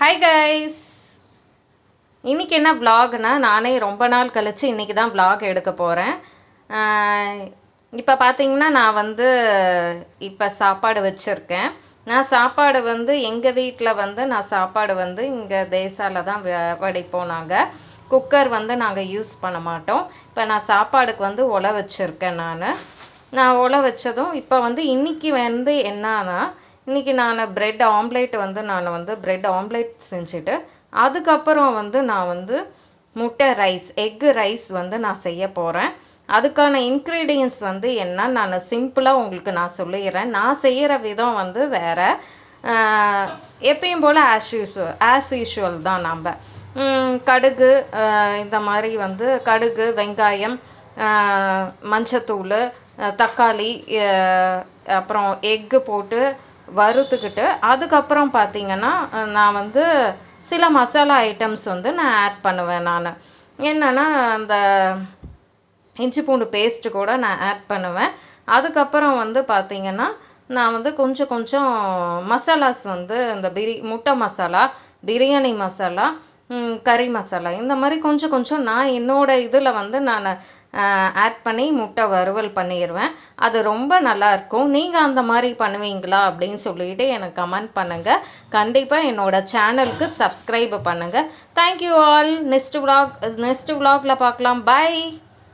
Hi guys, இன்றைக்கி என்ன vlogனா, நானே ரொம்ப நாள் கழித்து இன்றைக்கி தான் vlog எடுக்க போகிறேன். இப்போ பார்த்தீங்கன்னா நான் இப்போ சாப்பாடு வச்சுருக்கேன். நான் சாப்பாடு எங்கள் வீட்டில் நான் சாப்பாடு இங்கே தேசால தான் வடிப்போம். நாங்கள் குக்கர் நாங்கள் யூஸ் பண்ண மாட்டோம். இப்போ நான் சாப்பாடுக்கு ஒலை வச்சுருக்கேன். நான் ஒலை வச்சதும் இப்போ இன்றைக்கி என்னன்னா, இன்றைக்கி நான் ப்ரெட் ஆம்லேட் நான் ப்ரெட் ஆம்லேட் செஞ்சுட்டு அதுக்கப்புறம் நான் முட்டை ரைஸ் எக்கு ரைஸ் நான் செய்ய போகிறேன். அதுக்கான இன்க்ரீடியன்ஸ் என்ன நான் சிம்பிளாக உங்களுக்கு நான் சொல்லிடுறேன். நான் செய்கிற விதம் வேறு. எப்பயும் போல் ஆஸ் யூஷுவல் தான். நம்ம கடுகு இந்த மாதிரி கடுகு, வெங்காயம், மஞ்சத்தூள், தக்காளி, அப்புறம் எக்கு போட்டு வறுத்துக்கிட்டு அதுக்கப்புறம் பார்த்திங்கன்னா நான் சில மசாலா ஐட்டம்ஸ் நான் ஆட் பண்ணுவேன். நான் என்னென்னா அந்த இஞ்சி பூண்டு பேஸ்ட்டு கூட நான் ஆட் பண்ணுவேன். அதுக்கப்புறம் பார்த்திங்கன்னா நான் கொஞ்சம் மசாலாஸ் இந்த முட்டை மசாலா, பிரியாணி மசாலா, கறி மசாலா இந்த மாதிரி கொஞ்சம் நான் என்னோடய இதில் நான் ஆட் பண்ணி முட்டை வறுவல் பண்ணிடுவேன். அது ரொம்ப நல்லாயிருக்கும். நீங்கள் அந்த மாதிரி பண்ணுவீங்களா அப்படின்னு சொல்லிவிட்டு எனக்கு கமெண்ட் பண்ணுங்கள். கண்டிப்பாக என்னோடய சேனலுக்கு சப்ஸ்கிரைப் பண்ணுங்கள். Thank you all. நெக்ஸ்ட் vlogல பார்க்கலாம். பை.